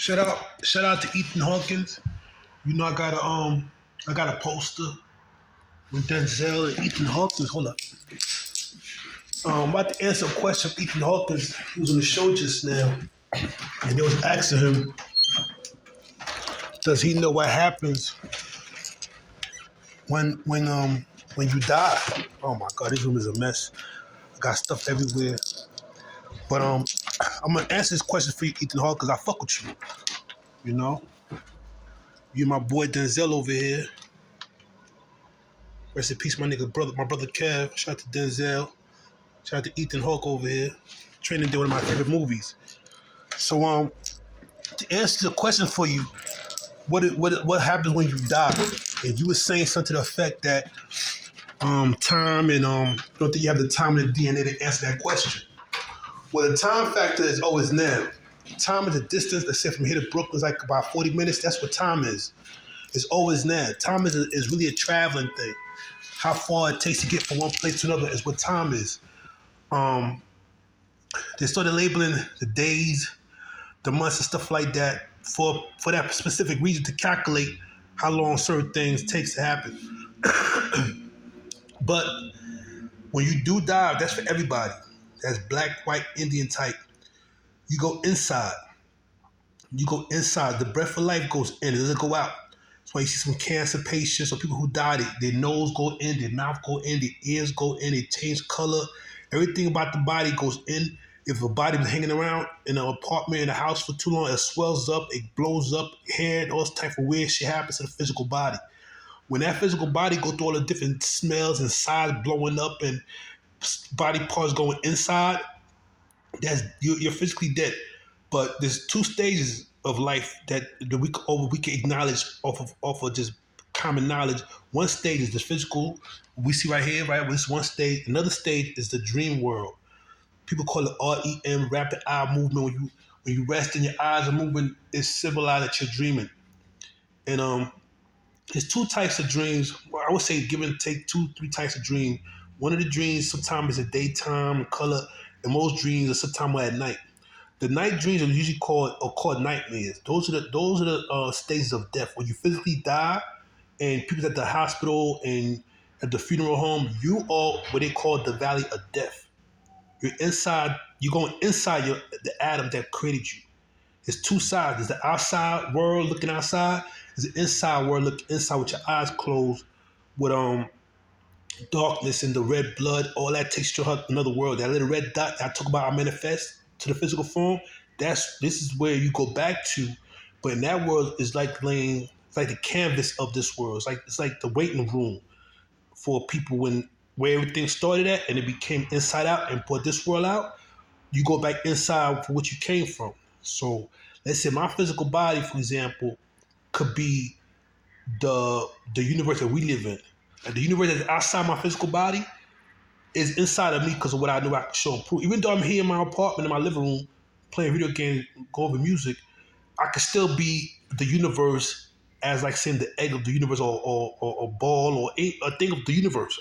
Shout out to Ethan Hawkins. You know, I got a poster with Denzel and Ethan Hawkins. Hold up. I'm about to answer a question of Ethan Hawkins, who was on the show just now, and they was asking him, does he know what happens when you die? Oh my God, this room is a mess. I got stuff everywhere. But I'm gonna answer this question for you, Ethan Hawkins. I fuck with you. You know, you my boy Denzel over here. Rest in peace, my brother Kev. Shout out to Denzel. Shout out to Ethan Hawke over here. Training Day, one of my favorite movies. So to answer the question for you, what happens when you die? And you were saying something to the effect that time and you don't think you have the time and the DNA to answer that question. Well, the time factor is always now. Time is a distance. Let's say from here to Brooklyn is like about 40 minutes. That's what time is. It's always now. Time is really a traveling thing. How far it takes to get from one place to another is what time is. Um, they started labeling the days, the months, and stuff like that for that specific reason to calculate how long certain things takes to happen. But when you do die, that's for everybody. That's black, white, Indian type. You go inside. You go inside. The breath of life goes in. It doesn't go out. That's why you see some cancer patients or people who died. Their nose go in, their mouth go in, their ears go in, they change color. Everything about the body goes in. If a body was hanging around in an apartment, in a house for too long, it swells up, it blows up, hair, and all this type of weird shit happens to the physical body. When that physical body go through all the different smells and sides blowing up and body parts going inside, you're physically dead. But there's two stages of life that we can acknowledge off of just common knowledge. One stage is the physical we see right here, right? This one stage. Another stage is the dream world. People call it REM, rapid eye movement. When you rest and your eyes are moving, it's symbolized that you're dreaming. And there's two types of dreams. Well, I would say give and take three types of dreams. One of the dreams sometimes is at daytime color, and most dreams are sometimes at night. The night dreams are usually called nightmares. Those are the stages of death when you physically die, and people at the hospital and at the funeral home. You are what they call the valley of death. You're inside. You're going inside the atom that created you. There's two sides. There's the outside world looking outside. There's the inside world looking inside with your eyes closed, with darkness and the red blood. All that takes you to another world. That little red dot that I talk about, I manifest to the physical form. This is where you go back to. But in that world, it's like it's like the canvas of this world. It's like the waiting room for people where everything started at and it became inside out and brought this world out. You go back inside for what you came from. So let's say my physical body, for example, could be the universe that we live in. And the universe that's outside my physical body is inside of me because of what I know I can show and prove. Even though I'm here in my apartment, in my living room, playing video games, go over music, I could still be the universe as like saying the egg of the universe or a ball or a thing of the universe.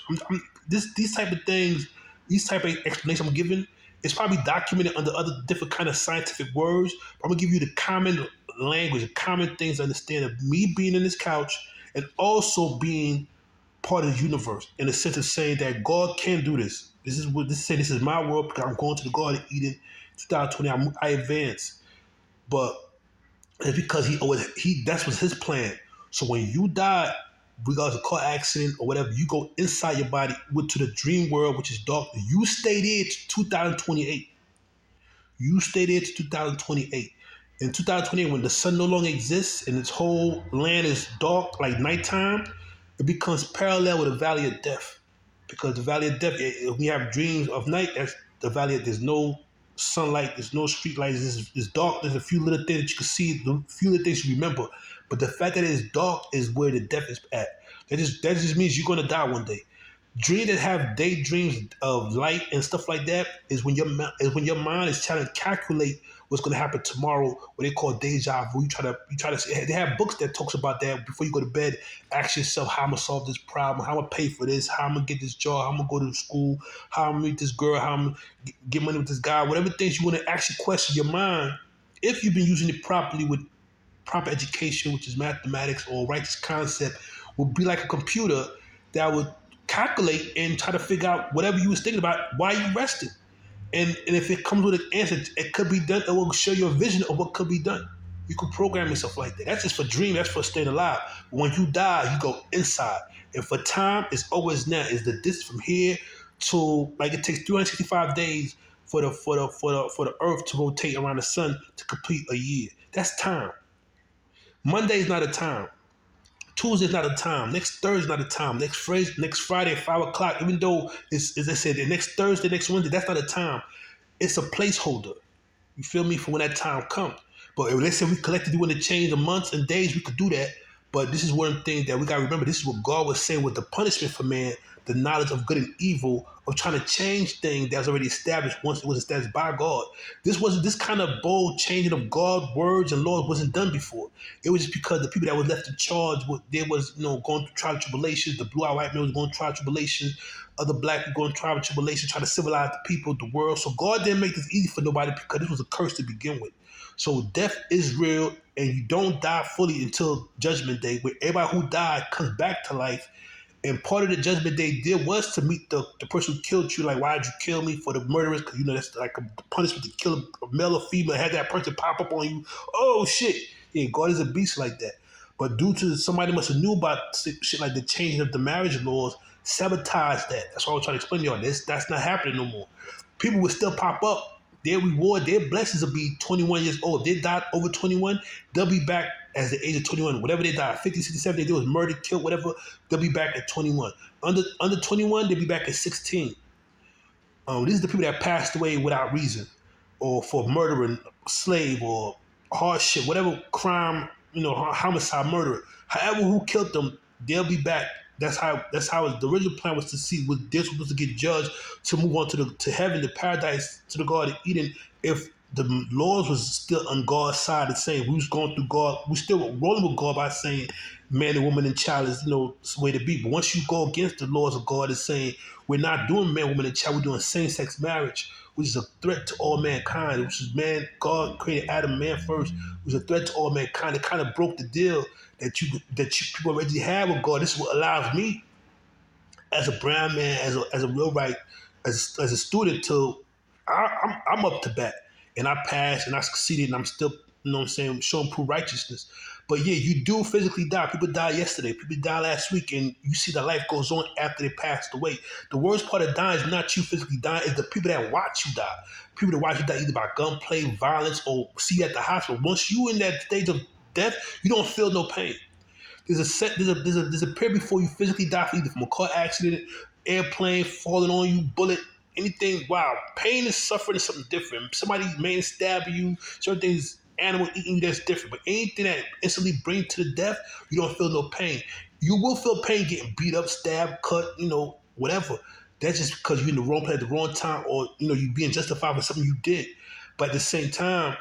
These type of things, these type of explanations I'm giving, it's probably documented under other different kind of scientific words. But I'm gonna give you the common language, the common things to understand of me being in this couch and also being part of the universe in the sense of saying that God can do this. This is my world because I'm going to the Garden of Eden 2020. I advance. But it's because that was his plan. So when you die, regardless of car accident or whatever, you go inside your body to the dream world, which is dark. You stay there to 2028. You stay there to 2028. In 2028, when the sun no longer exists and its whole land is dark, like nighttime, it becomes parallel with the valley of death. Because the valley of death, if we have dreams of night, that's the valley. There's no sunlight, there's no street lights, it's dark. There's a few little things that you can see, a few little things you remember. But the fact that it's dark is where the death is at. That just means you're gonna die one day. Dreams that have daydreams of light and stuff like that is when your mind is trying to calculate what's going to happen tomorrow. What they call deja vu. You try to. They have books that talks about that before you go to bed. Ask yourself how I'm gonna solve this problem. How I'm gonna pay for this. How I'm gonna get this job. How I'm gonna go to school. How I'm gonna meet this girl. How I'm gonna get money with this guy. Whatever things you want to actually question your mind. If you've been using it properly with proper education, which is mathematics or righteous concept, would be like a computer that would calculate and try to figure out whatever you was thinking about why you rested. And if it comes with an answer, it could be done. It will show you a vision of what could be done. You can program yourself like that. That's just for dream. That's for staying alive. But when you die, you go inside. And for time, it's always now. Is the distance from here to like it takes 365 days for the Earth to rotate around the sun to complete a year. That's time. Monday is not a time. Tuesday is not a time. Next Thursday is not a time. Next Friday at 5 o'clock. Even though it's as I said, the next Thursday, next Wednesday, that's not a time. It's a placeholder. You feel me? For when that time comes. But let's say we collectively want to change the months and days, we could do that. But this is one of the things that we gotta remember. This is what God was saying with the punishment for man, the knowledge of good and evil, of trying to change things that was already established once it was established by God. This kind of bold changing of God's words and laws wasn't done before. It was just because the people that was left in charge, they was going through trial and tribulations. The blue-eyed white man was going through trial and tribulations. Other black people going through trial and tribulations, trying to civilize the people, the world. So God didn't make this easy for nobody because this was a curse to begin with. So death is real, and you don't die fully until Judgment Day, where everybody who died comes back to life. And part of the Judgment Day deal was to meet the person who killed you. Like, why did you kill me? For the murderers, because that's like a punishment to kill a male or female. Have that person pop up on you. Oh shit! Yeah, God is a beast like that. But due to somebody must have knew about shit like the changing of the marriage laws, sabotage that. That's why I was trying to explain to y'all. That's not happening no more. People will still pop up. Their reward, their blessings will be 21 years old. If they died over 21, they'll be back as the age of 21. Whatever they died, 50, 67, they was murdered, killed, whatever, they'll be back at 21. Under 21, they'll be back at 16. These are the people that passed away without reason, or for murdering a slave or hardship, whatever crime, homicide, murder. However, who killed them, they'll be back. That's how the original plan was to see was they're supposed to get judged to move on to heaven, to paradise, to the Garden of Eden. If the laws was still on God's side and saying we was going through God, we still rolling with God by saying man and woman and child is the way to be. But once you go against the laws of God and saying we're not doing man, woman, and child, we're doing same-sex marriage, which is a threat to all mankind, which is man, God created Adam and man first, which is a threat to all mankind. It kind of broke the deal that you people already have with God. This is what allows me, as a brown man, as a real right, as a student, to I'm up to bat, and I passed and I succeeded, and I'm still showing proof righteousness. But yeah, you do physically die. People died yesterday. People died last week, and you see the life goes on after they passed away. The worst part of dying is not you physically dying; it's the people that watch you die. People that watch you die either by gunplay, violence, or see you at the hospital. Once you in that stage of death, you don't feel no pain. There's a period before you physically die, either from a car accident, airplane falling on you, bullet, anything. Wow, pain and suffering is something different. Somebody may stab you, certain things, animal eating you, that's different. But anything that instantly brings to the death, you don't feel no pain. You will feel pain getting beat up, stabbed, cut, whatever. That's just because you're in the wrong place at the wrong time, or you being justified for something you did. But at the same time,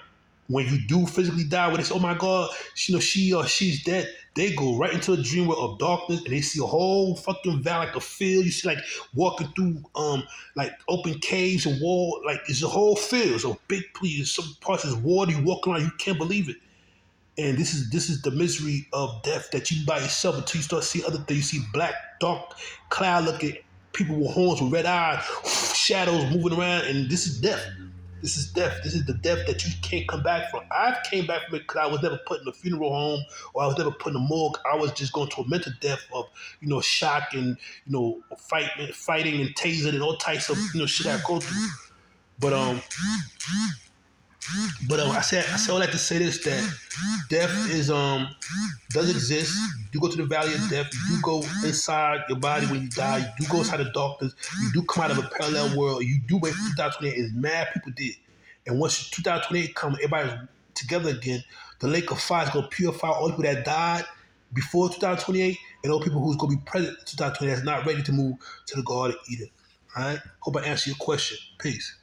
when you do physically die, when it's oh my God, she or she's dead, they go right into a dream world of darkness, and they see a whole fucking valley, like a field. You see like walking through like open caves and wall, like it's a whole field. So big, please, some parts is water. You walk around, you can't believe it. And this is the misery of death, that you by yourself until you start seeing other things. You see black, dark, cloud looking people with horns with red eyes, shadows moving around, and this is death. This is death. This is the death that you can't come back from. I came back from it because I was never put in a funeral home, or I was never put in a morgue. I was just going to a mental death of, shock and, fighting and tasing and all types of, shit I go through. But I said all that to say this, that death is does exist. You do go to the valley of death. You do go inside your body when you die. You do go inside the darkness. You do come out of a parallel world. You do wait for 2028. As mad people did. And once 2028 comes, everybody's together again. The lake of fire is going to purify all people that died before 2028 and all people who's going to be present in 2028 that's not ready to move to the Garden of Eden. All right? Hope I answered your question. Peace.